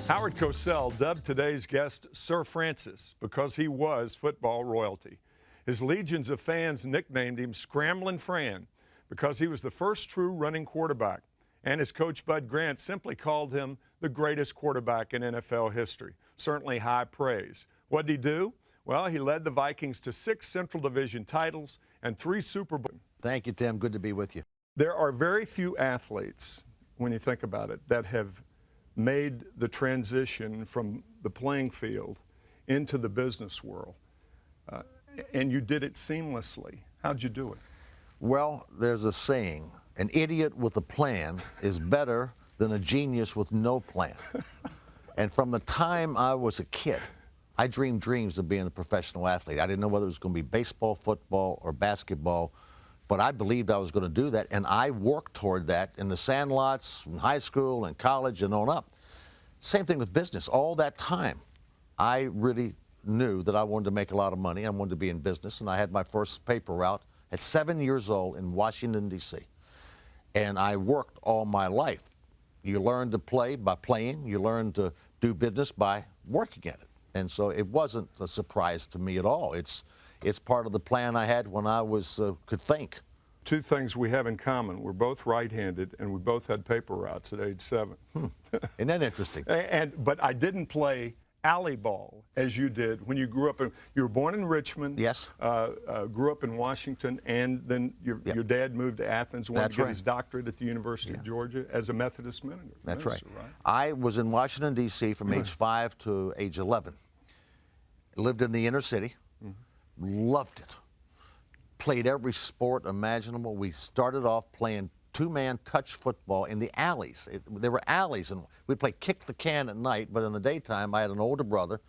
Howard Cosell dubbed today's guest Sir Francis because he was football royalty. His legions of fans nicknamed him Scramblin' Fran because he was the first true running quarterback. And his coach Bud Grant simply called him the greatest quarterback in NFL history. Certainly high praise. What did he do? Well, he led the Vikings to 6 Central Division titles and 3 Super Bowls. Thank you, Tim. Good to be with you. There are very few athletes, when you think about it, that have made the transition from the playing field into the business world. And you did it seamlessly. How'd you do it? Well, there's a saying, an idiot with a plan is better than a genius with no plan. And from the time I was a kid, I dreamed dreams of being a professional athlete. I didn't know whether it was going to be baseball, football, or basketball, but I believed I was going to do that, and I worked toward that in the sandlots, in high school, and college, and on up. Same thing with business. All that time, I really knew that I wanted to make a lot of money. I wanted to be in business, and I had my first paper route at 7 years old in Washington, D.C. And I worked all my life. You learn to play by playing. You learn to do business by working at it. And so it wasn't a surprise to me at all. It's part of the plan I had when I could think. Two things we have in common. We're both right-handed, and we both had paper routes at age 7. Isn't that interesting? But I didn't play alley ball as you did when you grew up. You were born in Richmond. Yes. Grew up in Washington, and then your dad moved to Athens, wanted to get his doctorate at the University of Georgia as a Methodist minister. That's right. I was in Washington, D.C. from age 5 to age 11. Lived in the inner city. Loved it. Played every sport imaginable. We started off playing two-man touch football in the alleys. There were alleys, and we'd play kick the can at night, but in the daytime I had an older brother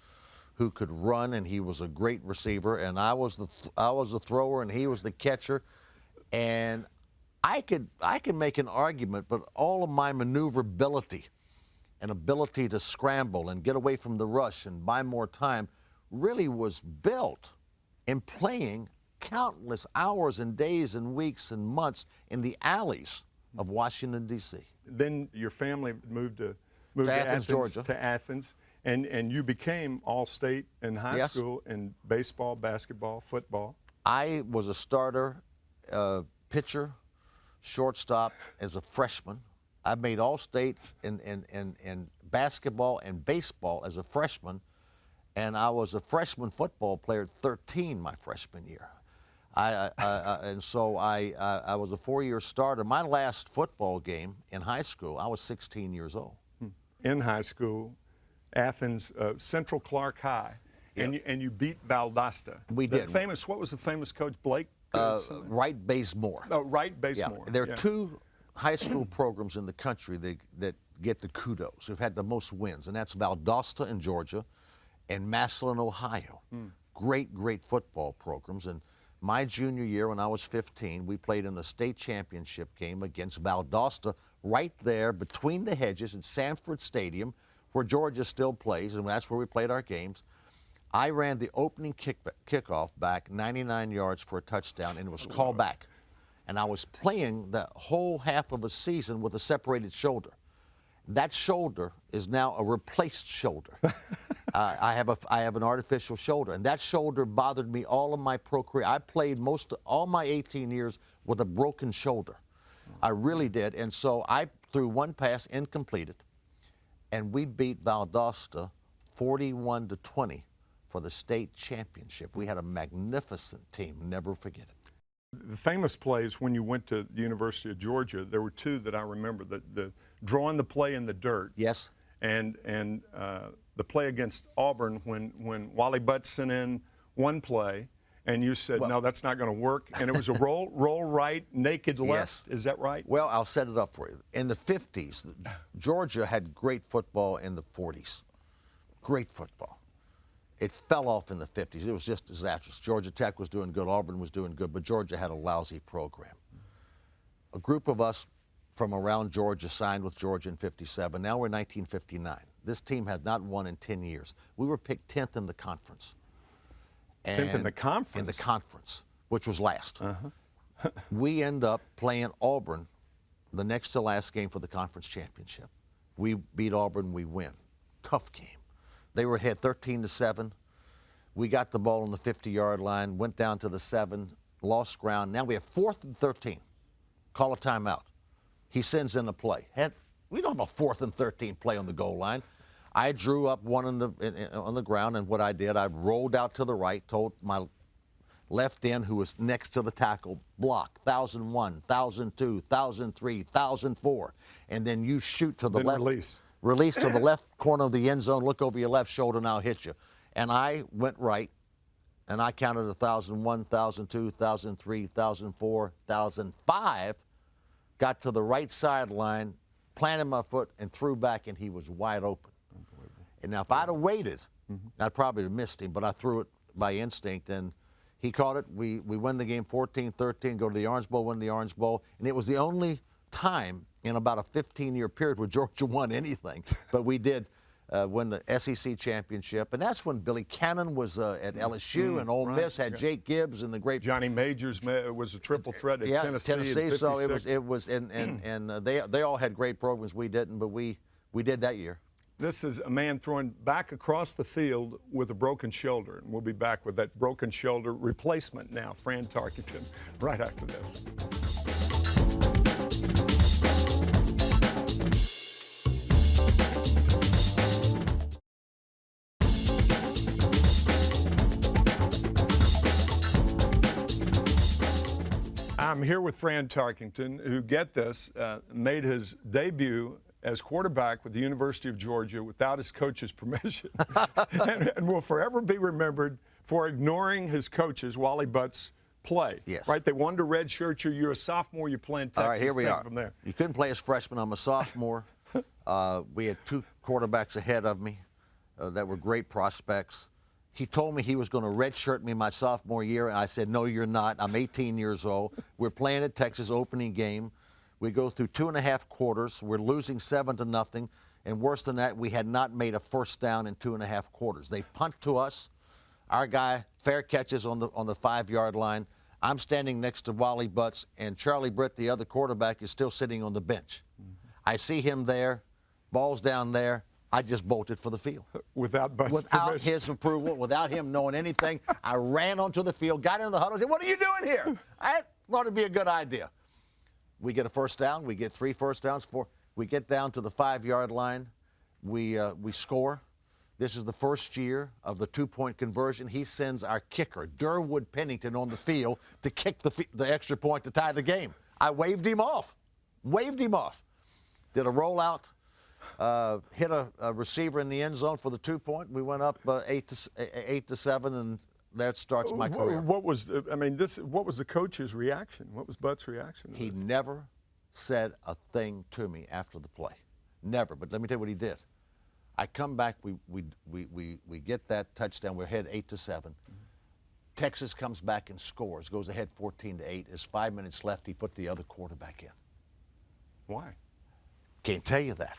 who could run, and he was a great receiver, and I was the thrower, and he was the catcher. And I could make an argument, but all of my maneuverability and ability to scramble and get away from the rush and buy more time really was built in playing countless hours and days and weeks and months in the alleys of Washington, D.C. Then your family moved to Athens, Georgia. To Athens, and you became all-state in high school in baseball, basketball, football. I was a starter, pitcher, shortstop as a freshman. I made all-state in basketball and baseball as a freshman, and I was a freshman football player at 13 my freshman year. And so I was a 4-year starter. My last football game in high school, I was 16 years old. In high school, Athens, Central Clark High, and you beat Valdosta. We did. What was the famous coach, Blake? Wright Bazemore. Oh, Wright Bazemore. Yeah. There are 2 high school programs in the country that get the kudos, who've had the most wins, and that's Valdosta in Georgia and Massillon, Ohio. Great, great football programs. And my junior year, when I was 15, we played in the state championship game against Valdosta right there between the hedges at Sanford Stadium, where Georgia still plays, and that's where we played our games. I ran the opening kickoff back 99 yards for a touchdown, and it was called back. And I was playing the whole half of a season with a separated shoulder. That shoulder is now a replaced shoulder. I have an artificial shoulder, and that shoulder bothered me all of my pro career. I played all my 18 years with a broken shoulder. I really did, and so I threw one pass incompleted, and we beat Valdosta 41-20 for the state championship. We had a magnificent team. Never forget it. The famous plays when you went to the University of Georgia, there were 2 that I remember. The drawing the play in the dirt. Yes. And the play against Auburn when Wally Butt sent in one play, and you said, no, that's not going to work. And it was a roll right, naked left. Yes. Is that right? Well, I'll set it up for you. In the 50s, Georgia had great football in the 40s. Great football. It fell off in the 50s. It was just disastrous. Georgia Tech was doing good. Auburn was doing good. But Georgia had a lousy program. A group of us from around Georgia signed with Georgia in 57. Now we're in 1959. This team had not won in 10 years. We were picked 10th in the conference. 10th in the conference? In the conference, which was last. We end up playing Auburn the next to last game for the conference championship. We beat Auburn, we win. tough game. They were ahead 13-7. We got the ball on the 50-yard line, went down to the 7, lost ground. Now we have 4th and 13. Call a timeout. He sends in the play. We don't have a 4th and 13 play on the goal line. I drew up one on the ground, and what I did, I rolled out to the right, told my left end, who was next to the tackle, block, 1,001, 1,002, 1,003, 1,004, and then you shoot to the left. Release to the left corner of the end zone, look over your left shoulder, and I'll hit you. And I went right, and I counted 1,001, 1,002, 1,003, 1,004, 1,005, got to the right sideline, planted my foot, and threw back, and he was wide open. And now if I'd have waited, I'd probably have missed him, but I threw it by instinct, and he caught it. We win the game 14-13, go to the Orange Bowl, win the Orange Bowl, and it was the only time in about a 15-year period where Georgia won anything. But we did win the SEC championship, and that's when Billy Cannon was at LSU, and Ole Miss had Jake Gibbs and the great Johnny Majors was a triple threat at Tennessee. So it was, and they all had great programs. We didn't, but we did that year. This is a man throwing back across the field with a broken shoulder, and we'll be back with that broken shoulder replacement now, Fran Tarkenton, right after this. I'm here with Fran Tarkenton, who, get this, made his debut as quarterback with the University of Georgia without his coach's permission, and will forever be remembered for ignoring his coaches, Wally Butt's play. Yes. Right? They wanted to redshirt you. You're a sophomore. You're playing Texas. All right, here we are. From there. You couldn't play as freshman. I'm a sophomore. We had 2 quarterbacks ahead of me that were great prospects. He told me he was going to redshirt me my sophomore year, and I said, no, you're not. I'm 18 years old. We're playing at Texas opening game. We go through 2.5 quarters. We're losing 7-0, and worse than that, we had not made a first down in 2.5 quarters. They punt to us. Our guy fair catches on the 5-yard line. I'm standing next to Wally Butts, and Charlie Britt, the other quarterback, is still sitting on the bench. I see him there. Ball's down there. I just bolted for the field. Without Butts' Without permission. his approval, without him knowing anything, I ran onto the field, got in the huddle, and said, what are you doing here? I thought it'd be a good idea. We get a first down. We get 3 first downs. 4. We get down to the 5-yard line. We score. This is the first year of the 2-point conversion. He sends our kicker, Durwood Pennington, on the field to kick the extra point to tie the game. I waved him off. Did a rollout, hit a receiver in the end zone for the 2-point. We went up 8-7, and that starts my career. What was the coach's reaction? What was Butts' reaction to He this? never said a thing to me after the play. Never. But let me tell you what he did. I come back, we get that touchdown. We're ahead 8-7. Texas comes back and scores, goes ahead 14-8. There's 5 minutes left. He put the other quarterback in. Why? Can't tell you that.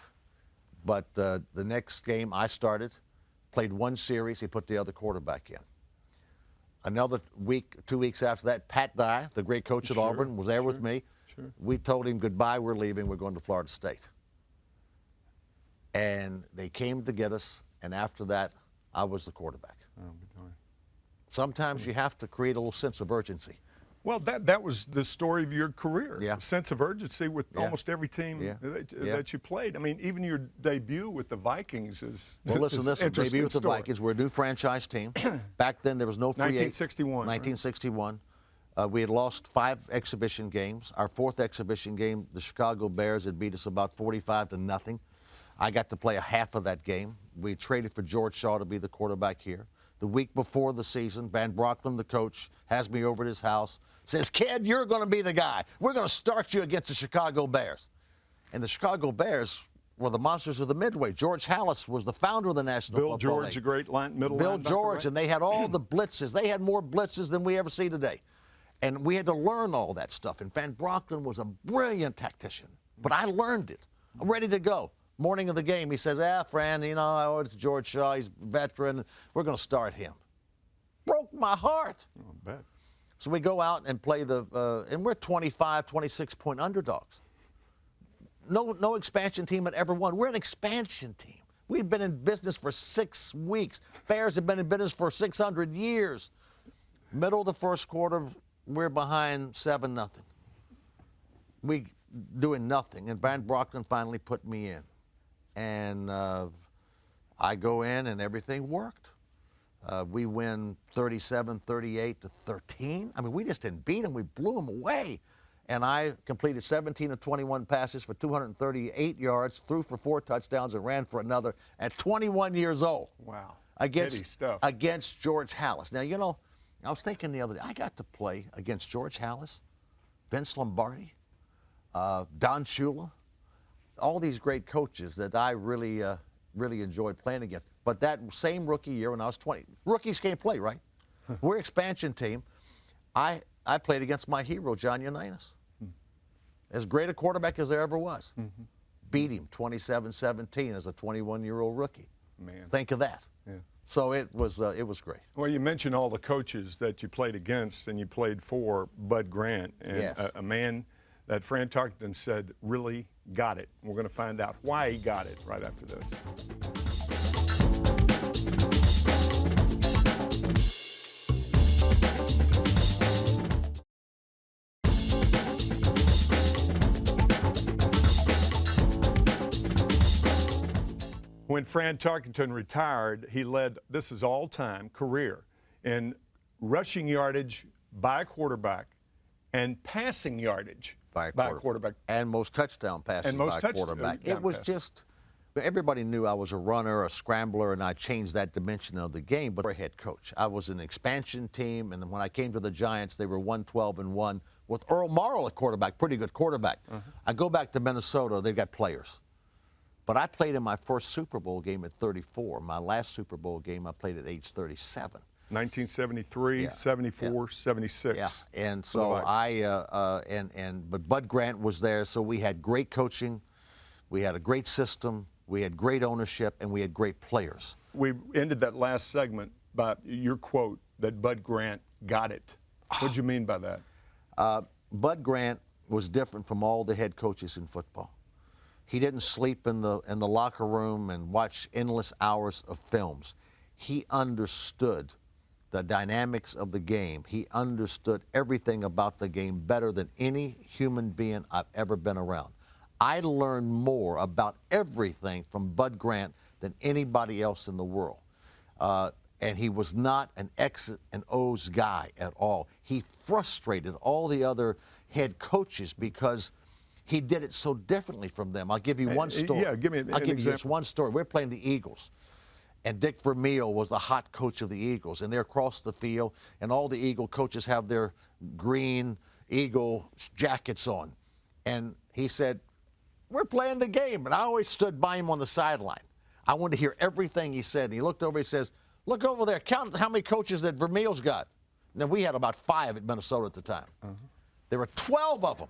But the next game I started, played 1 series. He put the other quarterback in. Another week, 2 weeks after that, Pat Dye, the great coach at Auburn, was there with me. Sure. We told him goodbye, we're leaving, we're going to Florida State. And they came to get us, and after that, I was the quarterback. Oh, darn. Sometimes you have to create a little sense of urgency. Well, that was the story of your career. Yeah. A sense of urgency with almost every team that you played. I mean, even your debut with the Vikings is Well, listen, is this one, debut with the story. Vikings. We're a new franchise team. Back then, there was no free agent. 1961. 1961. We had lost 5 exhibition games. Our 4th exhibition game, the Chicago Bears had beat us about 45-0. I got to play a half of that game. We traded for George Shaw to be the quarterback here. The week before the season, Van Brocklin, the coach, has me over at his house, says, kid, you're going to be the guy. We're going to start you against the Chicago Bears. And the Chicago Bears were the monsters of the Midway. George Halas was the founder of the National Bill Football George, League. a great middle Bill linebacker, George, right? and they had all the blitzes. They had more blitzes than we ever see today. And we had to learn all that stuff. And Van Brocklin was a brilliant tactician. But I learned it. I'm ready to go. Morning of the game, he says, Fran, I owe it to George Shaw. He's a veteran. We're going to start him. Broke my heart. Oh, I bet. So we go out and play and we're 25, 26-point underdogs. No expansion team had ever won. We're an expansion team. We've been in business for 6 weeks. Bears have been in business for 600 years. Middle of the first quarter, we're behind 7-0. We doing nothing, and Brand Brockman finally put me in. And I go in, and everything worked. We win 37-38-13. I mean, we just didn't beat them. We blew them away. And I completed 17 of 21 passes for 238 yards, threw for 4 touchdowns, and ran for another at 21 years old. Wow. Against George Halas. Now, you know, I was thinking the other day, I got to play against George Halas, Vince Lombardi, Don Shula, all these great coaches that I really enjoyed playing against. But that same rookie year when I was 20, rookies can't play, right? We're expansion team. I played against my hero, John Unitas. As great a quarterback as there ever was. Beat him 27-17 as a 21-year-old rookie. Man. Think of that. Yeah. So it was great. Well, you mentioned all the coaches that you played against and you played for. Bud Grant, and Yes. a man that Fran Tarkenton said really got it. We're going to find out why he got it right after this. When Fran Tarkenton retired, he led, this is all-time career, in rushing yardage by a quarterback and passing yardage by a quarterback. And most touchdown passes by a quarterback. It was just, everybody knew I was a runner, a scrambler, and I changed that dimension of the game, but I was a head coach. I was an expansion team, and then when I came to the Giants, they were 1-12-1 with Earl Morrall at quarterback, pretty good quarterback. I go back to Minnesota, they've got players. But I played in my first Super Bowl game at 34. My last Super Bowl game I played at age 37. 1973, 74, 76. Yeah, and so but Bud Grant was there, so we had great coaching, we had a great system, we had great ownership, and we had great players. We ended that last segment by your quote that Bud Grant got it. What do you mean by that? Bud Grant was different from all the head coaches in football. He didn't sleep in the locker room and watch endless hours of films. He understood the dynamics of the game. He understood everything about the game better than any human being I've ever been around. I learned more about everything from Bud Grant than anybody else in the world. And he was not an X's and O's guy at all. He frustrated all the other head coaches because he did it so differently from them. I'll give you one story. Yeah, give me an example. You just one story. We're playing the Eagles, and Dick Vermeil was the hot coach of the Eagles, and they're across the field, and all the Eagle coaches have their green Eagle jackets on. And he said, we're playing the game. And I always stood by him on the sideline. I wanted to hear everything he said. And he looked over, he says, look over there, count how many coaches that Vermeil's got. And then we had about 5 at Minnesota at the time. There were 12 of them.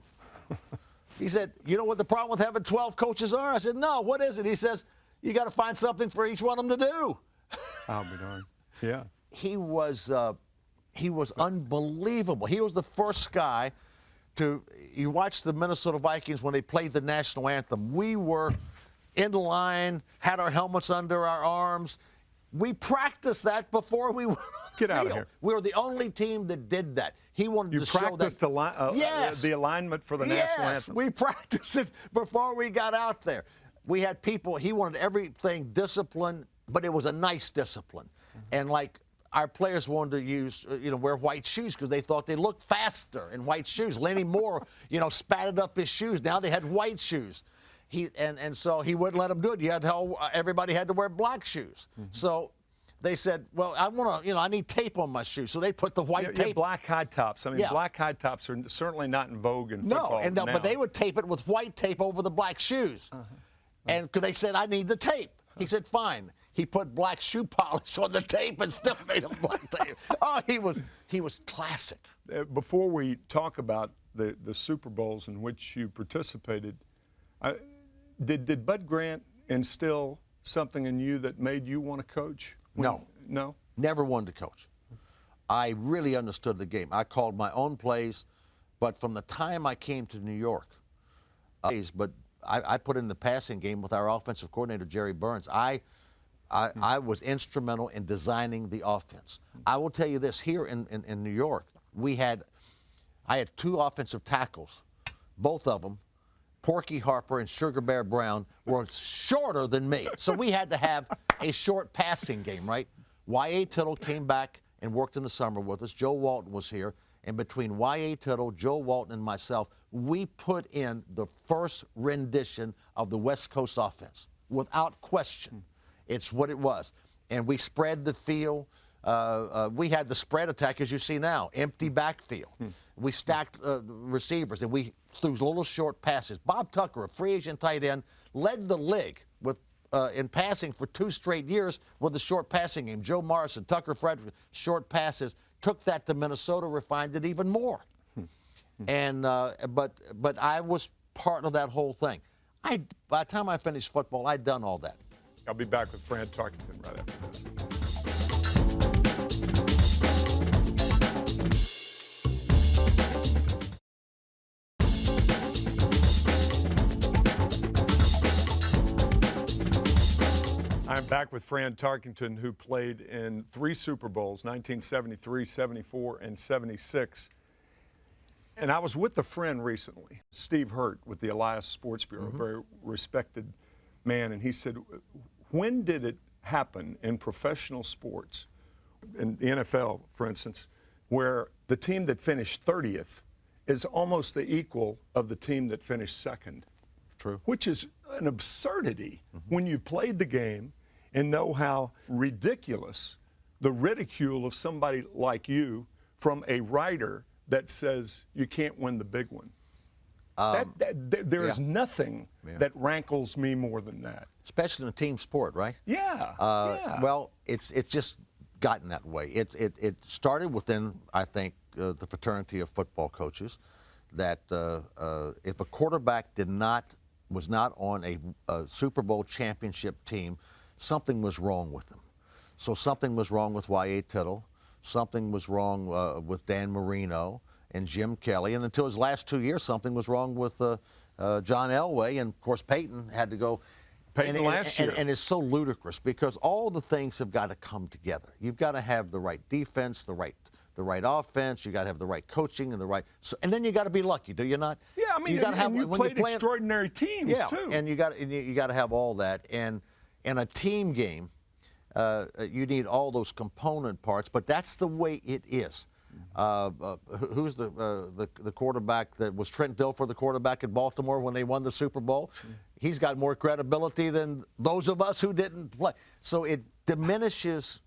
He said, you know what the problem with having 12 coaches are? I said, no, what is it? He says, you got to find something for each one of them to do. I'll be darned. Yeah. He was unbelievable. He was the first guy you watch the Minnesota Vikings when they played the national anthem. We were in line, had our helmets under our arms. We practiced that before we went on the Get out of field. here. We were the only team that did that. He wanted to show that. You practiced the alignment for the national anthem. We practiced it before we got out there. We had people, he wanted everything disciplined, but it was a nice discipline. And like our players wanted to wear white shoes because they thought they looked faster in white shoes. Lenny Moore, spatted up his shoes. Now they had white shoes. So he wouldn't let them do it. Everybody had to wear black shoes. So they said, well, I need tape on my shoes. So they put the white tape. Black high tops. I mean, black high tops are certainly not in vogue in football now. But they would tape it with white tape over the black shoes. And because they said, I need the tape. He said, fine. He put black shoe polish on the tape and still made them black tape. Oh, he was classic. Before we talk about the Super Bowls in which you participated, did Bud Grant instill something in you that made you want to coach? No. No? Never wanted to coach. I really understood the game. I called my own plays, but from the time I came to New York, but I put in the passing game with our offensive coordinator, Jerry Burns. I was instrumental in designing the offense. I will tell you this, here in New York, I had 2 offensive tackles. Both of them, Porky Harper and Sugar Bear Brown, were shorter than me. So we had to have a short passing game, right? Y.A. Tittle came back and worked in the summer with us. Joe Walton was here. And between Y.A. Tittle, Joe Walton, and myself, we put in the first rendition of the West Coast offense, without question. It's what it was. And we spread the field. We had the spread attack, as you see now, empty backfield. We stacked receivers, and we threw little short passes. Bob Tucker, a free agent tight end, led the league with in passing for 2 straight years with the short passing game. Joe Morrison, Tucker Frederick, short passes, took that to Minnesota, refined it even more. And but I was part of that whole thing. By the time I finished football, I'd done all that. I'll be back with Fran Tarkenton right after this. I'm back with Fran Tarkenton, who played in 3 Super Bowls, 1973, 74, and 76. And I was with a friend recently, Steve Hurt with the Elias Sports Bureau, a very respected man, and he said, when did it happen in professional sports, in the NFL, for instance, where the team that finished 30th is almost the equal of the team that finished second? True. Which is an absurdity when you've played the game and know how ridiculous the ridicule of somebody like you from a writer that says you can't win the big one. There is nothing that rankles me more than that. Especially in a team sport, right? Yeah. Well, it's just gotten that way. It started within, I think, the fraternity of football coaches, that if a quarterback was not on a Super Bowl championship team, something was wrong with them. So something was wrong with Y.A. Tittle. Something was wrong with Dan Marino and Jim Kelly. And until his last 2 years, something was wrong with John Elway. And, of course, Peyton had to go. Peyton last year. And it's so ludicrous because all the things have got to come together. You've got to have the right defense, the right offense. You got to have the right coaching and and then you got to be lucky, do you not? Yeah, I mean, you played extraordinary teams too. And you got to have all that. And in a team game, you need all those component parts. But that's the way it is. Who's the quarterback that was Trent Dilfer, the quarterback at Baltimore when they won the Super Bowl? He's got more credibility than those of us who didn't play. So it diminishes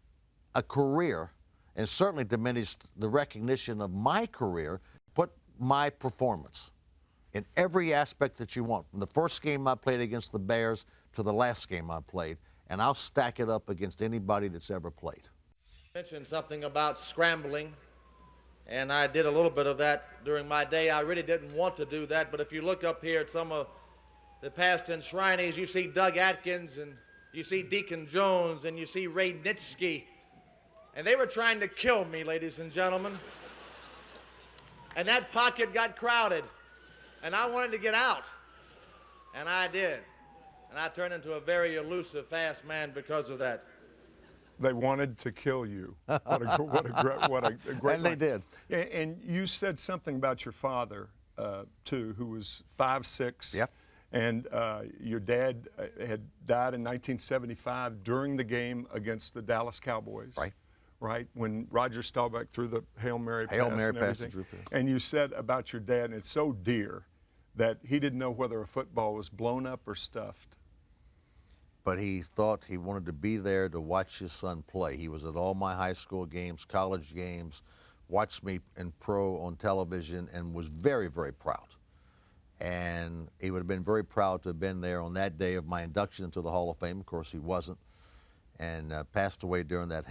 a career, and certainly diminished the recognition of my career. Put my performance in every aspect that you want, from the first game I played against the Bears to the last game I played, and I'll stack it up against anybody that's ever played. Mentioned something about scrambling, and I did a little bit of that during my day. I really didn't want to do that, but if you look up here at some of the past enshrinees, you see Doug Atkins, and you see Deacon Jones, and you see Ray Nitschke, and they were trying to kill me, ladies and gentlemen. And that pocket got crowded, and I wanted to get out, and I did. And I turned into a very elusive, fast man because of that. They wanted to kill you. What a great And they did. And you said something about your father, too, who was 5'6". Yep. And your dad had died in 1975 during the game against the Dallas Cowboys. Right, when Roger Staubach threw the Hail Mary pass and everything. And you said about your dad, and it's so dear, that he didn't know whether a football was blown up or stuffed. But he thought he wanted to be there to watch his son play. He was at all my high school games, college games, watched me in pro on television, and was very, very proud. And he would have been very proud to have been there on that day of my induction into the Hall of Fame. Of course, he wasn't, and passed away during that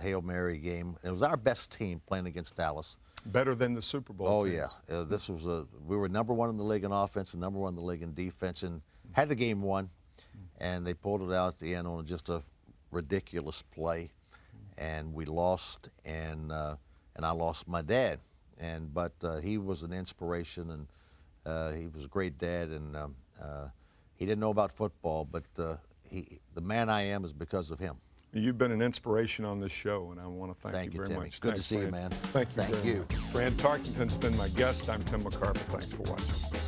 Hail Mary game. It was our best team playing against Dallas. Better than the Super Bowl. Oh, teams. yeah. This was we were number 1 in the league in offense and number 1 in the league in defense, and had the game won. And they pulled it out at the end on just a ridiculous play, and we lost, and I lost my dad. But he was an inspiration, and he was a great dad, and He didn't know about football, but the man I am is because of him. You've been an inspiration on this show, and I want to thank you very Timmy. much. Good Thanks, to see Fran. you, man. Thank you. Thank very you. much. Fran Tarkenton's been my guest. I'm Tim McCarver. Thanks for watching.